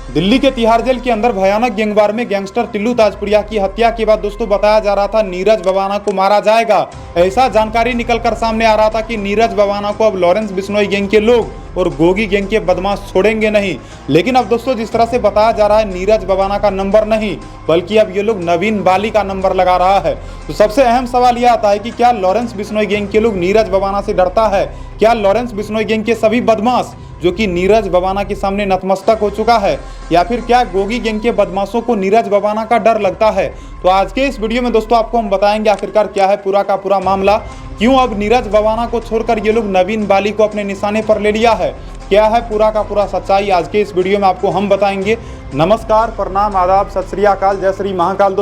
दिल्ली के तिहाड़ जेल के अंदर भयानक गैंगवार में गैंगस्टर टिल्लू ताजपुरिया की हत्या के बाद दोस्तों बताया जा रहा था नीरज भवाना को मारा जाएगा। ऐसा जानकारी निकलकर सामने आ रहा था कि नीरज भवाना को अब लॉरेंस बिश्नोई गैंग के लोग और गोगी गैंग के बदमाश छोड़ेंगे नहीं। लेकिन अब दोस्तों जिस तरह से बताया जा रहा है नीरज भवाना का नंबर नहीं बल्कि अब ये लोग नवीन बाली का नंबर लगा रहा है। तो सबसे अहम सवाल यह आता है कि क्या लॉरेंस बिश्नोई गैंग के लोग नीरज भवाना से डरता है? क्या लॉरेंस बिश्नोई गैंग के सभी बदमाश जो कि नीरज भवाना के सामने नतमस्तक हो चुका है, या फिर क्या गोगी गैंग के बदमाशों को नीरज भवाना का डर लगता है? तो आज के इस वीडियो में दोस्तों आपको हम बताएंगे आखिरकार क्या है पूरा का पूरा मामला, क्यों अब नीरज भवाना को छोड़कर ये लोग नवीन बाली को अपने निशाने पर ले लिया है, क्या है पूरा का पूरा सच्चाई आज के इस वीडियो में आपको हम बताएंगे। नमस्कार, प्रणाम, आदाब, सत श्री अकाल, जय श्री महाकाल।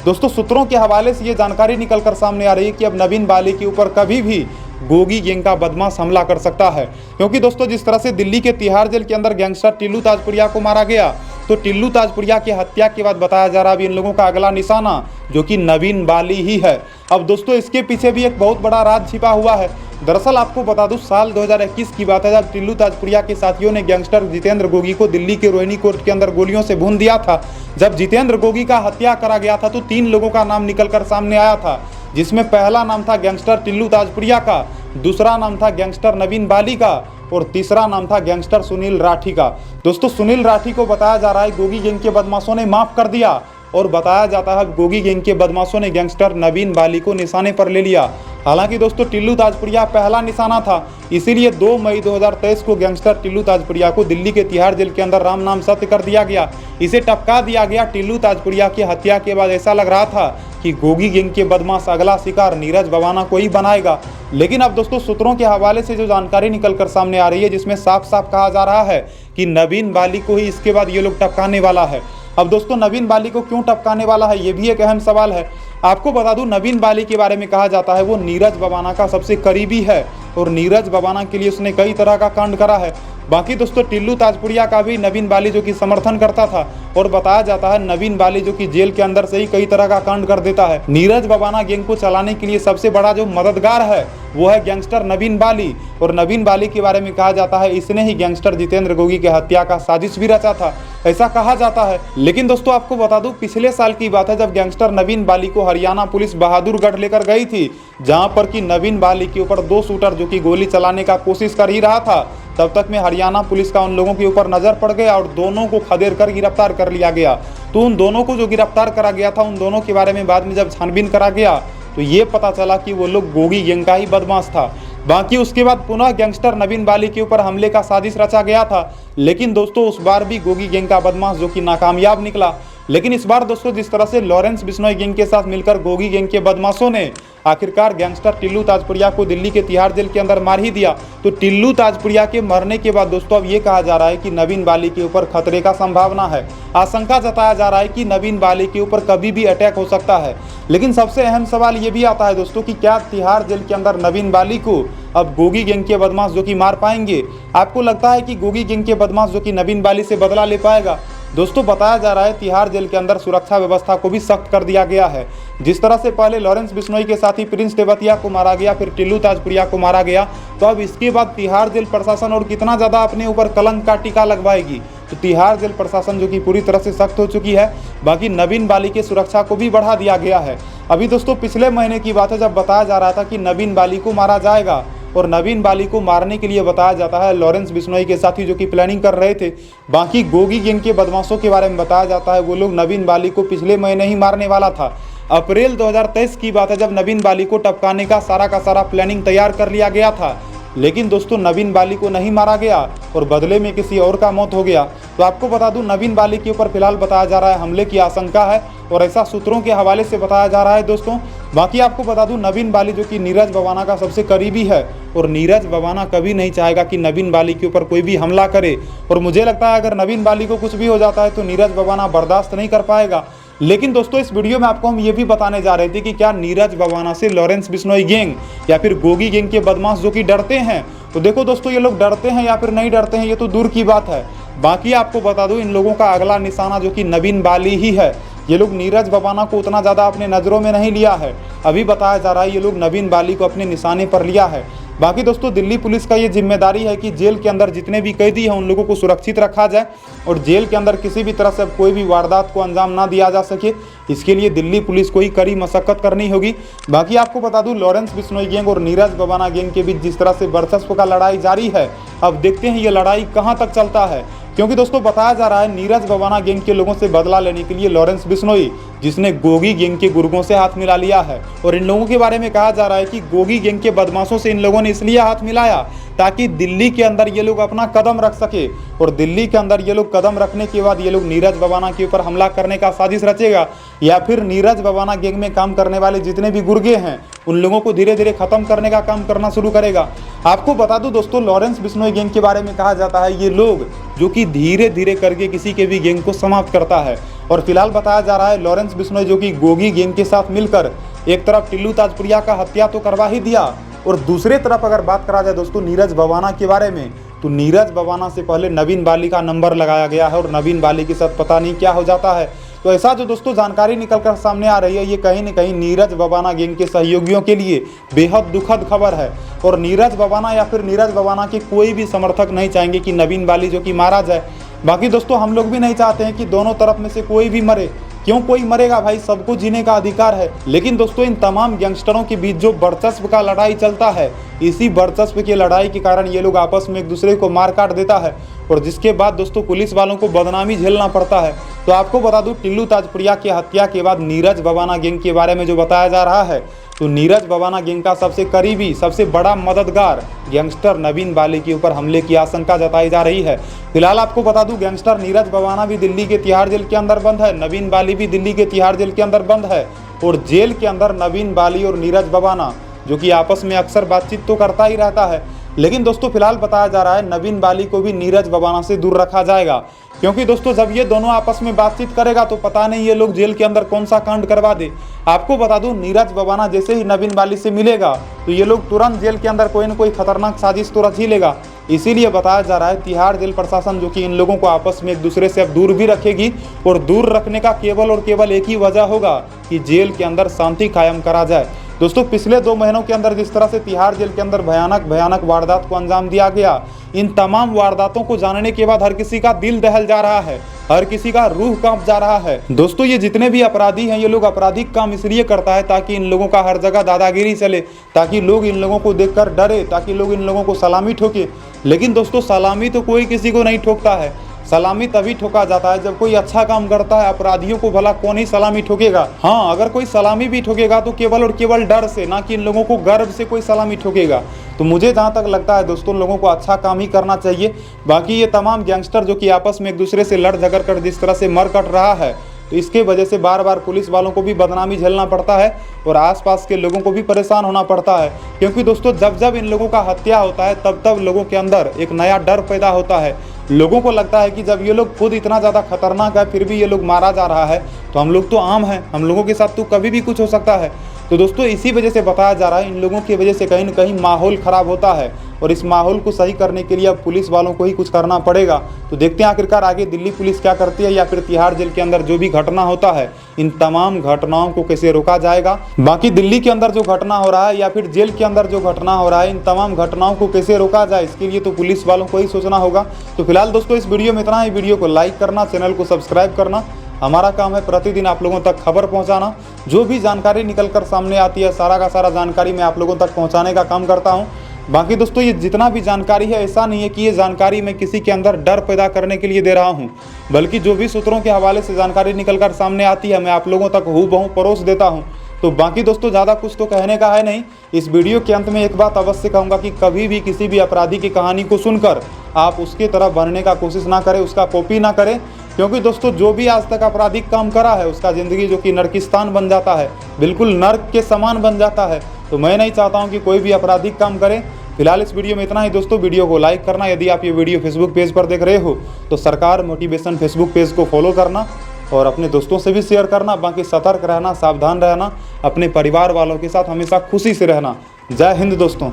दोस्तों सूत्रों के हवाले से ये जानकारी निकलकर सामने आ रही है कि अब नवीन बाली के ऊपर कभी भी गोगी गैंग का बदमाश हमला कर सकता है, क्योंकि दोस्तों जिस तरह से दिल्ली के तिहाड़ जेल के अंदर गैंगस्टर टिल्लू ताजपुरिया को मारा गया, तो टिल्लू ताजपुरिया की हत्या के बाद बताया जा रहा है इन लोगों का अगला निशाना जो कि नवीन बाली ही है। अब दोस्तों इसके पीछे भी एक बहुत बड़ा राज छिपा हुआ है। दरअसल आपको बता दूं साल 2021 की बात है जब टिल्लू ताजपुरिया के साथियों ने गैंगस्टर जितेंद्र गोगी को दिल्ली के रोहिणी कोर्ट के अंदर गोलियों से भून दिया था। जब जितेंद्र गोगी का हत्या करा गया था तो 3 लोगों का नाम निकलकर सामने आया था, जिसमें पहला नाम था गैंगस्टर टिल्लू ताजपुरिया का, दूसरा नाम था गैंगस्टर नवीन बाली का और तीसरा नाम था गैंगस्टर सुनील राठी का। दोस्तों सुनील राठी को बताया जा रहा है गोगी गैंग के बदमाशों ने माफ कर दिया और बताया जाता है गोगी गैंग के बदमाशों ने गैंगस्टर नवीन बाली को निशाने पर ले लिया। हालांकि दोस्तों टिल्लू ताजपुरिया पहला निशाना था, इसीलिए 2 मई 2023 को गैंगस्टर टिल्लू ताजपुरिया को दिल्ली के तिहाड़ जेल के अंदर राम नाम सत्य कर दिया गया। इसे टपका दिया गया। टिल्लू ताजपुरिया की हत्या के बाद ऐसा लग रहा था कि गोगी गैंग के बदमाश अगला शिकार नीरज भवाना को ही बनाएगा। लेकिन अब दोस्तों सूत्रों के हवाले से जो जानकारी निकलकर सामने आ रही है जिसमें साफ साफ कहा जा रहा है कि नवीन बाली को ही इसके बाद ये लोग टपकाने वाला है। अब दोस्तों नवीन बाली को क्यों टपकाने वाला है ये भी एक अहम सवाल है। आपको बता दूं नवीन बाली के बारे में कहा जाता है वो नीरज भवाना का सबसे करीबी है और नीरज भवाना के लिए उसने कई तरह का कांड करा है। बाकी दोस्तों टिल्लू ताजपुरिया का भी नवीन बाली जो कि समर्थन करता था और बताया जाता है नवीन बाली जो कि जेल के अंदर से ही कई तरह का कांड कर देता है। नीरज भवाना गैंग को चलाने के लिए सबसे बड़ा जो मददगार है वो है गैंगस्टर नवीन बाली, और नवीन बाली के बारे में कहा जाता है इसने ही गैंगस्टर जितेंद्र गोगी की हत्या का साजिश भी रचा था, ऐसा कहा जाता है। लेकिन दोस्तों आपको बता दूं पिछले साल की बात है जब गैंगस्टर नवीन बाली को हरियाणा पुलिस बहादुरगढ़ लेकर गई थी, जहां पर कि नवीन बाली के ऊपर 2 शूटर जो कि गोली चलाने का कोशिश कर ही रहा था, तब तक में हरियाणा पुलिस का उन लोगों के ऊपर नजर पड़ गया और दोनों को खदेड़ कर गिरफ्तार कर लिया गया। तो उन दोनों को जो गिरफ्तार करा गया था उन दोनों के बारे में बाद में जब छानबीन करा गया तो ये पता चला कि वो लोग गोगी गैंग का ही बदमाश था। बाकी उसके बाद पुनः गैंगस्टर नवीन बाली के ऊपर हमले का साजिश रचा गया था, लेकिन दोस्तों उस बार भी गोगी गैंग का बदमाश जो कि नाकामयाब निकला। लेकिन इस बार दोस्तों जिस तरह से लॉरेंस बिश्नोई गैंग के साथ मिलकर गोगी गैंग के बदमाशों ने आखिरकार गैंगस्टर टिल्लू ताजपुरिया को दिल्ली के तिहाड़ जेल के अंदर मार ही दिया, तो टिल्लू ताजपुरिया के मरने के बाद दोस्तों अब ये कहा जा रहा है कि नवीन बाली के ऊपर खतरे का संभावना है। आशंका जताया जा रहा है कि नवीन बाली के ऊपर कभी भी अटैक हो सकता है। लेकिन सबसे अहम सवाल ये भी आता है दोस्तों कि क्या तिहाड़ जेल के अंदर नवीन बाली को अब गोगी गैंग के बदमाश जो कि मार पाएंगे? आपको लगता है कि गोगी गैंग के बदमाश जो कि नवीन बाली से बदला ले पाएगा? दोस्तों बताया जा रहा है तिहाड़ जेल के अंदर सुरक्षा व्यवस्था को भी सख्त कर दिया गया है। जिस तरह से पहले लॉरेंस बिश्नोई के साथी प्रिंस तेवतिया को मारा गया, फिर टिल्लू ताजपुरिया को मारा गया, तो अब इसके बाद तिहाड़ जेल प्रशासन और कितना ज़्यादा अपने ऊपर कलंक का टीका लगवाएगी। तो तिहाड़ जेल प्रशासन जो कि पूरी तरह से सख्त हो चुकी है। बाकी नवीन बाली की सुरक्षा को भी बढ़ा दिया गया है। अभी दोस्तों पिछले महीने की बात है जब बताया जा रहा था कि नवीन बाली को मारा जाएगा, और नवीन बाली को मारने के लिए बताया जाता है लॉरेंस बिश्नोई के साथी जो कि प्लानिंग कर रहे थे। बाकी गोगी गैंग के बदमाशों के बारे में बताया जाता है वो लोग नवीन बाली को पिछले महीने ही मारने वाला था। अप्रैल 2023 की बात है जब नवीन बाली को टपकाने का सारा प्लानिंग तैयार कर लिया गया था, लेकिन दोस्तों नवीन बाली को नहीं मारा गया और बदले में किसी और का मौत हो गया। तो आपको बता दूं नवीन बाली के ऊपर फिलहाल बताया जा रहा है हमले की आशंका है और ऐसा सूत्रों के हवाले से बताया जा रहा है दोस्तों। बाकी आपको बता दूं नवीन बाली जो कि नीरज भवाना का सबसे करीबी है और नीरज भवाना कभी नहीं चाहेगा कि नवीन बाली के ऊपर कोई भी हमला करे, और मुझे लगता है अगर नवीन बाली को कुछ भी हो जाता है तो नीरज भवाना बर्दाश्त नहीं कर पाएगा। लेकिन दोस्तों इस वीडियो में आपको हम ये भी बताने जा रहे थे कि क्या नीरज भवाना से लॉरेंस बिश्नोई गैंग या फिर गोगी गैंग के बदमाश जो कि डरते हैं, तो देखो दोस्तों ये लोग डरते हैं या फिर नहीं डरते हैं ये तो दूर की बात है। बाकी आपको बता दूं इन लोगों का अगला निशाना जो कि नवीन बाली ही है। ये लोग नीरज भवाना को उतना ज़्यादा अपने नज़रों में नहीं लिया है। अभी बताया जा रहा है ये लोग नवीन बाली को अपने निशाने पर लिया है। बाकी दोस्तों दिल्ली पुलिस का ये जिम्मेदारी है कि जेल के अंदर जितने भी कैदी हैं उन लोगों को सुरक्षित रखा जाए और जेल के अंदर किसी भी तरह से अब कोई भी वारदात को अंजाम ना दिया जा सके, इसके लिए दिल्ली पुलिस को ही कड़ी मशक्कत करनी होगी। बाकी आपको बता दूं, लॉरेंस बिश्नोई गैंग और नीरज बवाना गैंग के बीच जिस तरह से वर्चस्व का लड़ाई जारी है, अब देखते हैं ये लड़ाई कहां तक चलता है। क्योंकि दोस्तों बताया जा रहा है नीरज बवाना गैंग के लोगों से बदला लेने के लिए लॉरेंस बिश्नोई, जिसने गोगी गैंग के गुर्गों से हाथ मिला लिया है, और इन लोगों के बारे में कहा जा रहा है कि गोगी गैंग के बदमाशों से इन लोगों ने इसलिए हाथ मिलाया ताकि दिल्ली के अंदर ये लोग अपना कदम रख सके, और दिल्ली के अंदर ये लोग कदम रखने के बाद ये लोग नीरज बवाना के ऊपर हमला करने का साजिश रचेगा, या फिर नीरज बवाना गैंग में काम करने वाले जितने भी गुर्गे हैं उन लोगों को धीरे धीरे खत्म करने का काम करना शुरू करेगा। आपको बता दूं दोस्तों, लॉरेंस बिश्नोई गैंग के बारे में कहा जाता है ये लोग जो कि धीरे धीरे करके किसी के भी गैंग को समाप्त करता है। और फिलहाल बताया जा रहा है लॉरेंस बिश्नोई जो कि गोगी गैंग के साथ मिलकर एक तरफ टिल्लू ताजपुरिया का हत्या तो करवा ही दिया, और दूसरे तरफ अगर बात करा जाए दोस्तों नीरज बवाना के बारे में, तो नीरज बवाना से पहले नवीन बाली का नंबर लगाया गया है और नवीन बाली के साथ पता नहीं क्या हो जाता है। तो ऐसा जो दोस्तों जानकारी निकलकर सामने आ रही है, ये कहीं न कहीं नीरज बवाना गैंग के सहयोगियों के लिए बेहद दुखद खबर है, और नीरज बवाना या फिर नीरज बवाना के कोई भी समर्थक नहीं चाहेंगे कि नवीन बाली जो कि मारा जाए। बाकी दोस्तों हम लोग भी नहीं चाहते हैं कि दोनों तरफ में से कोई भी मरे, क्यों कोई मरेगा भाई, सबको जीने का अधिकार है। लेकिन दोस्तों इन तमाम गैंगस्टरों के बीच जो वर्चस्व का लड़ाई चलता है, इसी वर्चस्व की लड़ाई के कारण ये लोग आपस में एक दूसरे को मार काट देता है, और जिसके बाद दोस्तों पुलिस वालों को बदनामी झेलना पड़ता है। तो आपको बता दूं, टिल्लू ताजपुरिया की हत्या के बाद नीरज बवाना गैंग के बारे में जो बताया जा रहा है, तो नीरज बवाना गैंग का सबसे करीबी सबसे बड़ा मददगार गैंगस्टर नवीन बाली के ऊपर हमले की आशंका जताई जा रही है। फिलहाल आपको बता दूं, गैंगस्टर नीरज बवाना भी दिल्ली के तिहाड़ जेल के अंदर बंद है, नवीन बाली भी दिल्ली के तिहाड़ जेल के अंदर बंद है, और जेल के अंदर नवीन बाली और नीरज बवाना जो कि आपस में अक्सर बातचीत तो करता ही रहता है, लेकिन दोस्तों फिलहाल बताया जा रहा है नवीन बाली को भी नीरज बवाना से दूर रखा जाएगा। क्योंकि दोस्तों जब ये दोनों आपस में बातचीत करेगा तो पता नहीं ये लोग जेल के अंदर कौन सा कांड करवा दे। आपको बता दूं, नीरज बवाना जैसे ही नवीन बाली से मिलेगा तो ये लोग तुरंत जेल के अंदर कोई न कोई खतरनाक साजिश तो रच ही लेगा। इसीलिए बताया जा रहा है तिहाड़ जेल प्रशासन जो कि इन लोगों को आपस में एक दूसरे से अब दूर भी रखेगी, और दूर रखने का केवल और केवल एक ही वजह होगा कि जेल के अंदर शांति कायम करा जाए। दोस्तों पिछले 2 महीनों के अंदर जिस तरह से तिहाड़ जेल के अंदर भयानक वारदात को अंजाम दिया गया, इन तमाम वारदातों को जानने के बाद हर किसी का दिल दहल जा रहा है, हर किसी का रूह कांप जा रहा है। दोस्तों ये जितने भी अपराधी हैं ये लोग आपराधिक काम इसलिए करता है ताकि इन लोगों का हर जगह दादागिरी चले, ताकि लोग इन लोगों को देखकर डरे, ताकि लोग इन लोगों को सलामी ठोके। लेकिन दोस्तों सलामी तो कोई किसी को नहीं ठोकता है, सलामी तभी ठोका जाता है जब कोई अच्छा काम करता है। अपराधियों को भला कौन ही सलामी ठोकेगा? हाँ, अगर कोई सलामी भी ठोकेगा तो केवल और केवल डर से, ना कि इन लोगों को गर्व से कोई सलामी ठोकेगा। तो मुझे जहाँ तक लगता है दोस्तों लोगों को अच्छा काम ही करना चाहिए। बाकी ये तमाम गैंगस्टर जो कि आपस में एक दूसरे से लड़ झगड़ कर जिस तरह से मर कट रहा है, तो इसके वजह से बार बार पुलिस वालों को भी बदनामी झेलना पड़ता है और आसपास के लोगों को भी परेशान होना पड़ता है। क्योंकि दोस्तों जब जब इन लोगों का हत्या होता है तब तब लोगों के अंदर एक नया डर पैदा होता है। लोगों को लगता है कि जब ये लोग खुद इतना ज़्यादा खतरनाक है फिर भी ये लोग मारा जा रहा है, तो हम लोग तो आम हैं, हम लोगों के साथ तो कभी भी कुछ हो सकता है। तो दोस्तों इसी वजह से बताया जा रहा है इन लोगों की वजह से कहीं न कहीं माहौल ख़राब होता है, और इस माहौल को सही करने के लिए अब पुलिस वालों को ही कुछ करना पड़ेगा। तो देखते हैं आखिरकार आगे दिल्ली पुलिस क्या करती है, या फिर तिहाड़ जेल के अंदर जो भी घटना होता है इन तमाम घटनाओं को कैसे रोका जाएगा। बाकी दिल्ली के अंदर जो घटना हो रहा है या फिर जेल के अंदर जो घटना हो रहा है, इन तमाम घटनाओं को कैसे रोका जाए, इसके लिए तो पुलिस वालों को ही सोचना होगा। तो फिलहाल दोस्तों इस वीडियो में इतना ही। वीडियो को लाइक करना, चैनल को सब्सक्राइब करना। हमारा काम है प्रतिदिन आप लोगों तक खबर पहुंचाना। जो भी जानकारी निकलकर सामने आती है सारा का सारा जानकारी मैं आप लोगों तक पहुंचाने का काम करता हूं। बाकी दोस्तों ये जितना भी जानकारी है ऐसा नहीं है कि ये जानकारी मैं किसी के अंदर डर पैदा करने के लिए दे रहा हूं, बल्कि जो भी सूत्रों के हवाले से जानकारी निकलकर सामने आती है मैं आप लोगों तक हूबहू परोस देता हूं। तो बाकी दोस्तों ज़्यादा कुछ तो कहने का है नहीं। इस वीडियो के अंत में एक बात अवश्य कहूँगा कि कभी भी किसी भी अपराधी की कहानी को सुनकर आप उसकी तरह बनने का कोशिश ना करें, उसका कॉपी ना करें। क्योंकि दोस्तों जो भी आज तक आपराधिक काम करा है उसका ज़िंदगी जो कि नरकिस्तान बन जाता है, बिल्कुल नर्क के समान बन जाता है। तो मैं नहीं चाहता हूँ कि कोई भी आपराधिक काम करे। फिलहाल इस वीडियो में इतना ही दोस्तों। वीडियो को लाइक करना, यदि आप ये वीडियो फेसबुक पेज पर देख रहे हो तो सरकार मोटिवेशन फेसबुक पेज को फॉलो करना और अपने दोस्तों से भी शेयर करना। बाकी सतर्क रहना, सावधान रहना, अपने परिवार वालों के साथ हमेशा खुशी से रहना। जय हिंद दोस्तों।